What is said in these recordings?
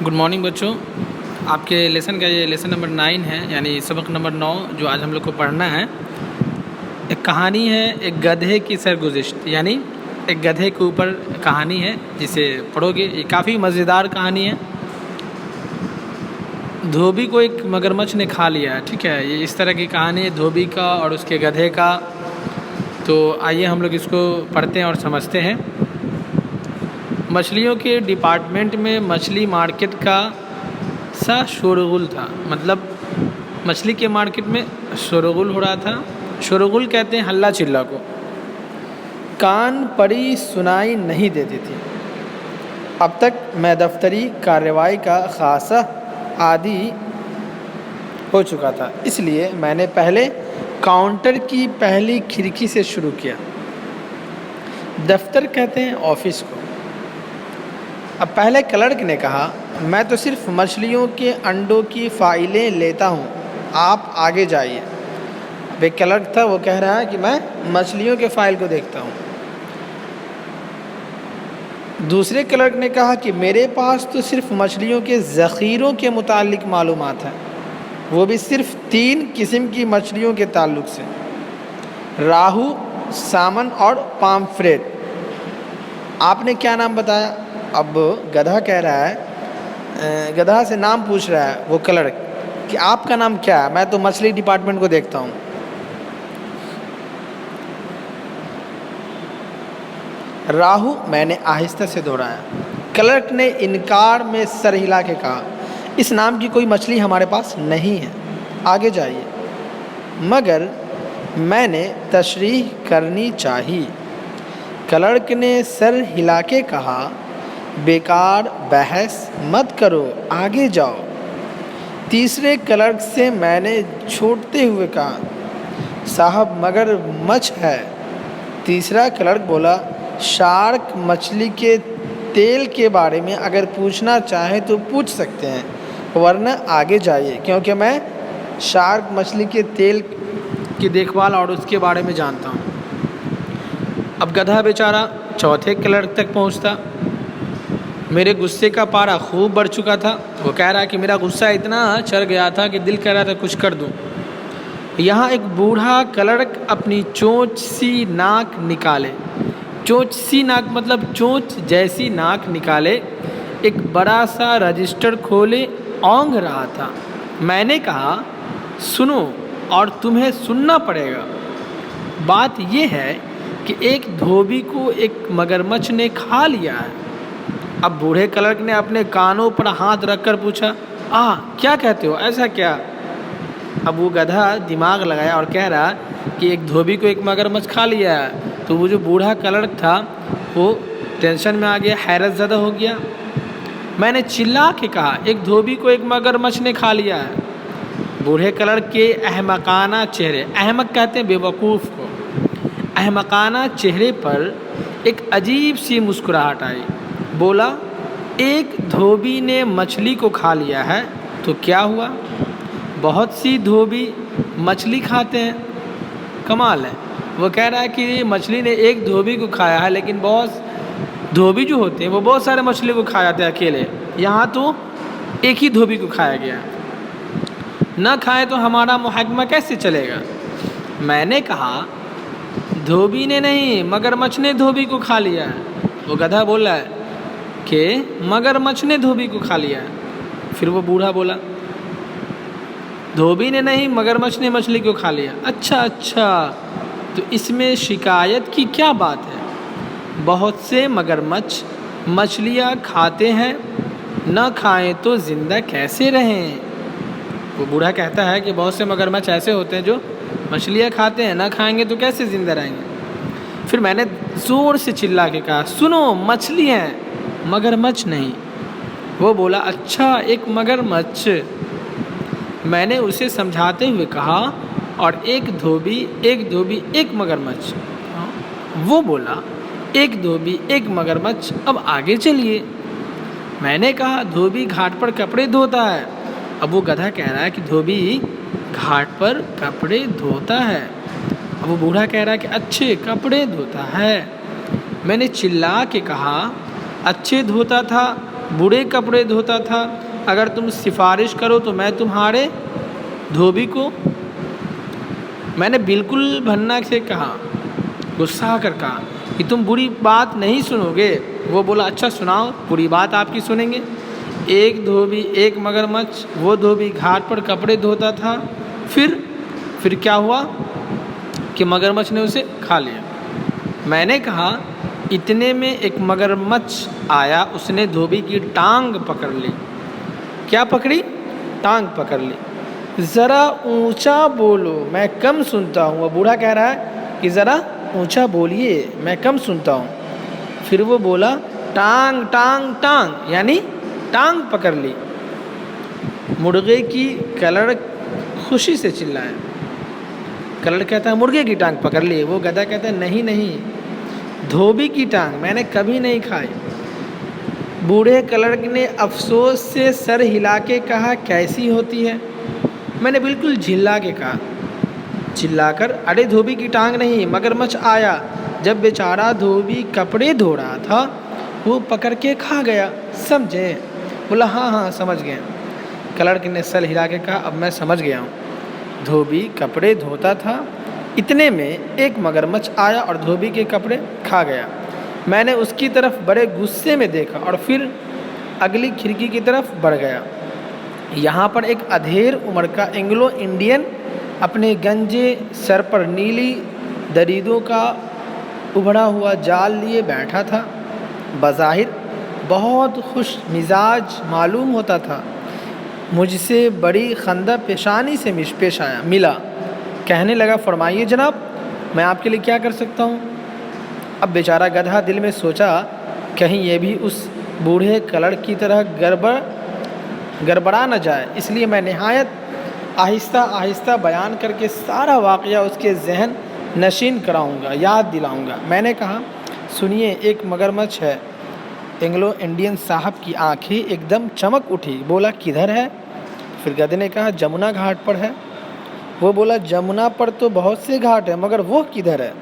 Good morning بچوں. آپ کے لیسن کا یہ لیسن نمبر 9 ہے، یعنی سبق نمبر 9 جو آج ہم لوگ کو پڑھنا ہے. ایک کہانی ہے ایک گدھے کی سرگزشت، یعنی ایک گدھے کے اوپر کہانی ہے جسے پڑھو گے. یہ کافی مزیدار کہانی ہے. دھوبی کو ایک مگرمچھ نے کھا لیا. ٹھیک ہے، یہ اس طرح کی کہانی ہے دھوبی کا اور اس کے گدھے کا. تو آئیے ہم لوگ اس کو پڑھتے ہیں اور سمجھتے ہیں. مچھلیوں کے ڈپارٹمنٹ میں مچھلی مارکیٹ کا سا شورغل تھا. مطلب مچھلی کے مارکیٹ میں شورغل ہو رہا تھا. شورغل کہتے ہیں ہلا چلا کو. کان پڑی سنائی نہیں دیتی تھی. اب تک میں دفتری کارروائی کا خاصا عادی ہو چکا تھا، اس لیے میں نے پہلے کاؤنٹر کی پہلی کھڑکی سے شروع کیا. دفتر کہتے ہیں آفس کو. اب پہلے کلرک نے کہا، میں تو صرف مچھلیوں کے انڈوں کی فائلیں لیتا ہوں، آپ آگے جائیے. اب ایک کلرک تھا، وہ کہہ رہا ہے کہ میں مچھلیوں کے فائل کو دیکھتا ہوں. دوسرے کلرک نے کہا کہ میرے پاس تو صرف مچھلیوں کے ذخیروں کے متعلق معلومات ہیں، وہ بھی صرف 3 قسم کی مچھلیوں کے تعلق سے: راہو، سامن اور پامفریٹ. آپ نے کیا نام بتایا؟ اب گدھا کہہ رہا ہے، گدھا سے نام پوچھ رہا ہے وہ کلرک کہ آپ کا نام کیا ہے؟ میں تو مچھلی ڈپارٹمنٹ کو دیکھتا ہوں. راہو، میں نے آہستہ سے دہرایا. کلرک نے انکار میں سر ہلا کے کہا، اس نام کی کوئی مچھلی ہمارے پاس نہیں ہے، آگے جائیے. مگر میں نے تشریح کرنی چاہی. کلرک نے سر ہلا کے کہا، بیکار بحث مت کرو، آگے جاؤ. تیسرے کلرک سے میں نے چھوٹتے ہوئے کہا، صاحب مگر مچھ ہے. تیسرا کلرک بولا، شارک مچھلی کے تیل کے بارے میں اگر پوچھنا چاہیں تو پوچھ سکتے ہیں، ورنہ آگے جائیے، کیونکہ میں شارک مچھلی کے تیل کی دیکھ بھال اور اس کے بارے میں جانتا ہوں. اب گدھا بیچارہ چوتھے کلرک تک پہنچتا. میرے غصے کا پارا خوب بڑھ چکا تھا. وہ کہہ رہا کہ میرا غصہ اتنا چڑھ گیا تھا کہ دل کہہ رہا تھا کچھ کر دوں. یہاں ایک بوڑھا کلرک اپنی چونچ سی ناک نکالے. چونچ سی ناک مطلب چونچ جیسی ناک نکالے ایک بڑا سا رجسٹر کھولے اونگھ رہا تھا. میں نے کہا، سنو اور تمہیں سننا پڑے گا. بات یہ ہے کہ ایک دھوبی کو ایک مگرمچھ نے کھا لیا ہے. اب بوڑھے کلرک نے اپنے کانوں پر ہاتھ رکھ کر پوچھا، کیا کہتے ہو؟ ایسا کیا؟ اب وہ گدھا دماغ لگایا اور کہہ رہا کہ ایک دھوبی کو ایک مگرمچھ کھا لیا ہے. تو وہ جو بوڑھا کلرک تھا وہ ٹینشن میں آ گیا، حیرت زدہ ہو گیا. میں نے چلا کے کہا، ایک دھوبی کو ایک مگرمچھ نے کھا لیا ہے. بوڑھے کلرک کے احمقانہ چہرے، احمق کہتے ہیں بے وقوف کو، احمقانہ چہرے پر ایک عجیب سی مسکراہٹ آئی. بولا، ایک دھوبی نے مچھلی کو کھا لیا ہے تو کیا ہوا؟ بہت سی دھوبی مچھلی کھاتے ہیں، کمال ہے. وہ کہہ رہا ہے کہ مچھلی نے ایک دھوبی کو کھایا ہے، لیکن بہت دھوبی جو ہوتے ہیں وہ بہت سارے مچھلی کو کھا جاتے ہیں اکیلے. یہاں تو ایک ہی دھوبی کو کھایا گیا. نہ کھائے تو ہمارا محاکمہ کیسے چلے گا؟ میں نے کہا، دھوبی نے نہیں، مگرمچھ نے دھوبی کو کھا لیا ہے. وہ گدھا بول رہا ہے کہ مگرمچھ نے دھوبی کو کھا لیا ہے. پھر وہ بوڑھا بولا، دھوبی نے نہیں، مگرمچھ نے مچھلی کو کھا لیا. اچھا، تو اس میں شکایت کی کیا بات ہے؟ بہت سے مگرمچھ مچھلیاں کھاتے ہیں، نہ کھائیں تو زندہ کیسے رہیں؟ وہ بوڑھا کہتا ہے کہ بہت سے مگرمچھ ایسے ہوتے ہیں جو مچھلیاں کھاتے ہیں، نہ کھائیں گے تو کیسے زندہ رہیں گے؟ پھر میں نے زور سے چلا کے کہا، سنو، مچھلی ہیں، مگرمچھ نہیں. وہ بولا، اچھا، ایک مگرمچھ. میں نے اسے سمجھاتے ہوئے کہا، اور ایک دھوبی، ایک مگرمچھ. وہ بولا، ایک دھوبی، ایک مگرمچھ. اب آگے چلیے. میں نے کہا، دھوبی گھاٹ پر کپڑے دھوتا ہے. اب وہ گدھا کہہ رہا ہے کہ دھوبی گھاٹ پر کپڑے دھوتا ہے. اب وہ بوڑھا کہہ رہا ہے کہ اچھے کپڑے دھوتا ہے. میں نے چلا کے کہا، اچھے دھوتا تھا بوڑھے کپڑے دھوتا تھا، اگر تم سفارش کرو تو میں تمہارے دھوبی کو، میں نے بالکل بھنا سے کہا، غصہ کر کہا کہ تم بری بات نہیں سنو گے۔ وہ بولا اچھا سناؤ، بری بات آپ کی سنیں گے۔ ایک دھوبی، ایک مگرمچھ، وہ دھوبی گھاٹ پر کپڑے دھوتا تھا، پھر کیا ہوا کہ مگرمچھ نے اسے کھا لیا۔ میں نے کہا، اتنے میں ایک مگرمچھ آیا، اس نے دھوبی کی ٹانگ پکڑ لی۔ کیا پکڑی؟ ٹانگ پکڑ لی۔ ذرا اونچا بولو، میں کم سنتا ہوں۔ وہ بوڑھا کہہ رہا ہے کہ ذرا اونچا بولیے، میں کم سنتا ہوں۔ پھر وہ بولا ٹانگ ٹانگ ٹانگ، یعنی ٹانگ پکڑ لی۔ مرغے کی کلڑ خوشی سے چلایا۔ کلڑ کہتا ہے مرغے کی ٹانگ پکڑ لی، وہ گدھا کہتا ہے نہیں نہیں، دھوبی کی ٹانگ میں نے کبھی نہیں کھائی۔ بوڑھے کلڑ نے افسوس سے سر ہلا کے کہا کیسی ہوتی ہے؟ میں نے بالکل جھلا کے کہا، چلا کر، ارے دھوبی کی ٹانگ نہیں، مگرمچھ آیا، جب بیچارہ دھوبی کپڑے دھو رہا تھا وہ پکڑ کے کھا گیا، سمجھے؟ بولا ہاں ہاں سمجھ گئے۔ کلرک نے سر ہلا کے کہا اب میں سمجھ گیا ہوں۔ دھوبی کپڑے دھوتا تھا، اتنے میں ایک مگرمچھ آیا اور دھوبی کے کپڑے کھا گیا۔ میں نے اس کی طرف بڑے غصے میں دیکھا اور پھر اگلی کھڑکی کی طرف بڑھ گیا۔ یہاں پر ایک ادھیر عمر کا اینگلو انڈین اپنے گنجے سر پر نیلی دریدوں کا ابھرا ہوا جال لیے بیٹھا تھا، بظاہر بہت خوش مزاج معلوم ہوتا تھا۔ مجھ سے بڑی خندہ پیشانی سے پیش آیا، ملا، کہنے لگا فرمائیے جناب، میں آپ کے لیے کیا کر سکتا ہوں؟ اب بیچارہ گدھا دل میں سوچا کہیں یہ بھی اس بوڑھے کلڑ کی طرح گڑبڑا نہ جائے، اس لیے میں نہایت آہستہ آہستہ بیان کر کے سارا واقعہ اس کے ذہن نشین کراؤں گا، یاد دلاؤں گا۔ میں نے کہا سنیے، ایک مگرمچھ ہے۔ اینگلو انڈین صاحب کی آنکھیں ایک دم چمک اٹھی، بولا کدھر ہے؟ پھر گدھے نے کہا جمنا گھاٹ پر ہے۔ وہ بولا جمنا پر تو بہت سے گھاٹ ہیں مگر وہ کدھر ہے؟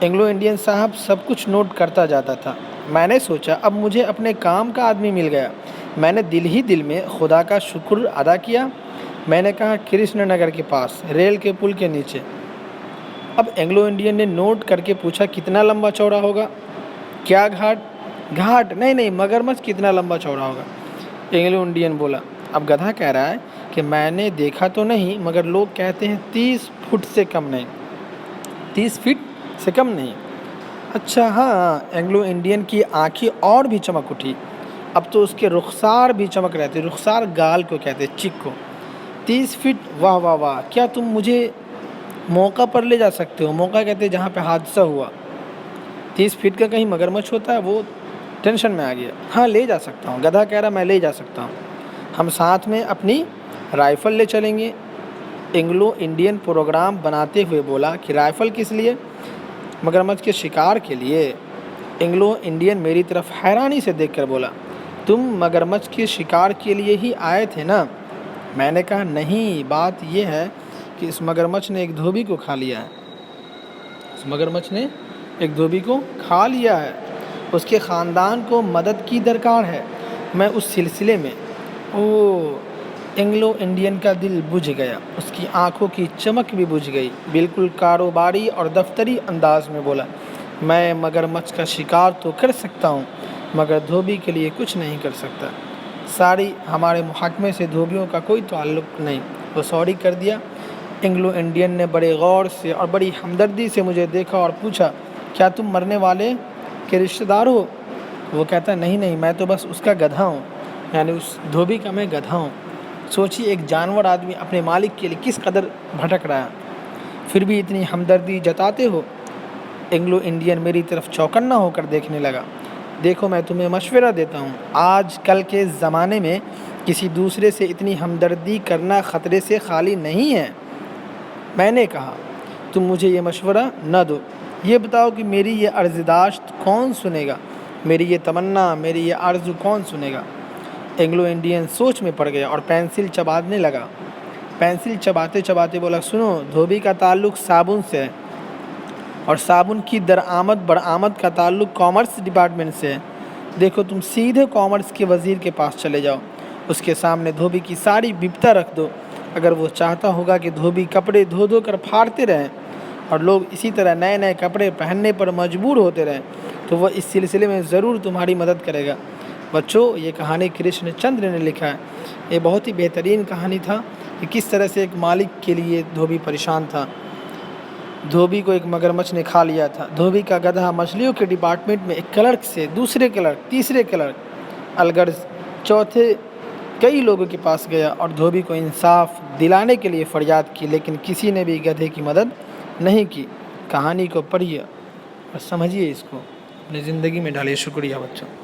اینگلو انڈین صاحب سب کچھ نوٹ کرتا جاتا تھا۔ میں نے سوچا اب مجھے اپنے کام کا آدمی مل گیا۔ میں نے دل ہی دل میں خدا کا شکر ادا کیا۔ میں نے کہا کرشن نگر کے پاس، ریل کے پل کے نیچے۔ اب اینگلو انڈین نے نوٹ کر کے پوچھا کتنا لمبا چوڑا ہوگا؟ کیا گھاٹ نہیں، مگرمچھ کتنا لمبا چوڑا ہوگا؟ اینگلو انڈین بولا۔ اب گدھا کہہ رہا ہے کہ میں نے دیکھا تو نہیں مگر لوگ کہتے ہیں 30 فٹ سے کم نہیں، 30 فٹ سے کم نہیں۔ اچھا ہاں، اینگلو انڈین کی آنکھیں اور بھی چمک اٹھی، اب تو اس کے رخسار بھی چمک رہے تھے، رخسار گال کو کہتے ہیں، چک کو۔ 30 فٹ، واہ واہ واہ، کیا تم مجھے موقع پر لے جا سکتے ہو؟ موقع کہتے ہیں جہاں پہ حادثہ ہوا۔ 30 فٹ کا کہیں مگرمچھ ہوتا ہے؟ وہ ٹینشن میں آ گیا۔ ہاں لے جا سکتا ہوں، گدھا کہہ رہا میں لے جا سکتا ہوں، ہم ساتھ میں اپنی رائفل لے چلیں گے۔ اینگلو انڈین پروگرام بناتے ہوئے بولا کہ رائفل کس لیے؟ مگرمچھ کے شکار کے لیے۔ اینگلو انڈین میری طرف حیرانی سے دیکھ کر بولا تم مگرمچھ کے شکار کے لیے ہی آئے تھے نا؟ میں نے کہا نہیں، بات یہ ہے کہ اس مگرمچھ نے ایک دھوبی کو کھا لیا ہے، اس مگرمچھ نے ایک دھوبی کو کھا لیا ہے، اس کے خاندان کو مدد کی درکار ہے۔ میں اس سلسلے میں اینگلو انڈین کا دل بجھ گیا، اس کی آنکھوں کی چمک بھی بجھ گئی، بالکل کاروباری اور دفتری انداز میں بولا میں مگرمچھ کا شکار تو کر سکتا ہوں مگر دھوبی کے لیے کچھ نہیں کر سکتا۔ ساری ہمارے محاکمے سے دھوبیوں کا کوئی تعلق نہیں۔ وہ سوری کر دیا۔ اینگلو انڈین نے بڑے غور سے اور بڑی ہمدردی سے مجھے دیکھا اور پوچھا کیا تم مرنے والے کے رشتہ دار ہو؟ وہ کہتا نہیں، میں تو بس اس کا گدھا ہوں، یعنی اس دھوبی کا میں گدھا ہوں۔ سوچیے ایک جانور آدمی اپنے مالک کے لیے کس قدر بھٹک رہا ہے، پھر بھی اتنی ہمدردی جتاتے ہو۔ اینگلو انڈین میری طرف چوکنا ہو کر دیکھنے لگا۔ دیکھو میں تمہیں مشورہ دیتا ہوں، آج کل کے زمانے میں کسی دوسرے سے اتنی ہمدردی کرنا خطرے سے خالی نہیں ہے۔ میں نے کہا تم مجھے یہ مشورہ نہ دو، یہ بتاؤ کہ میری یہ عرضداشت کون سنے گا، میری یہ تمنا، میری یہ آرزو کون سنے گا؟ اینگلو انڈین سوچ میں پڑ گیا اور پینسل چبانے لگا۔ پینسل چباتے چباتے بولا سنو، دھوبی کا تعلق صابن سے ہے اور صابن کی درآمد برآمد کا تعلق کامرس ڈپارٹمنٹ سے ہے۔ دیکھو تم سیدھے کامرس کے وزیر کے پاس چلے جاؤ، اس کے سامنے دھوبی کی ساری بپتا رکھ دو۔ اگر وہ چاہتا ہوگا کہ دھوبی کپڑے دھو دھو کر پھاڑتے رہیں اور لوگ اسی طرح نئے نئے کپڑے پہننے پر مجبور ہوتے رہیں تو وہ اس سلسلے میں ضرور تمہاری مدد کرے گا۔ بچوں، یہ کہانی کرشن چندر نے لکھا ہے۔ یہ بہت ہی بہترین کہانی تھا کہ کس طرح سے ایک مالک کے لیے دھوبی پریشان تھا۔ دھوبی کو ایک مگرمچھ نے کھا لیا تھا۔ دھوبی کا گدھا مچھلیوں کے ڈپارٹمنٹ میں ایک کلرک سے دوسرے کلرک، تیسرے کلرک، الغرض چوتھے کئی لوگوں کے پاس گیا اور دھوبی کو انصاف دلانے کے لیے فریاد کی، لیکن کسی نے بھی گدھے کی مدد نہیں کی۔ کہانی کو پڑھیے اور سمجھیے، اس کو اپنی زندگی میں ڈالیے۔ شکریہ بچوں۔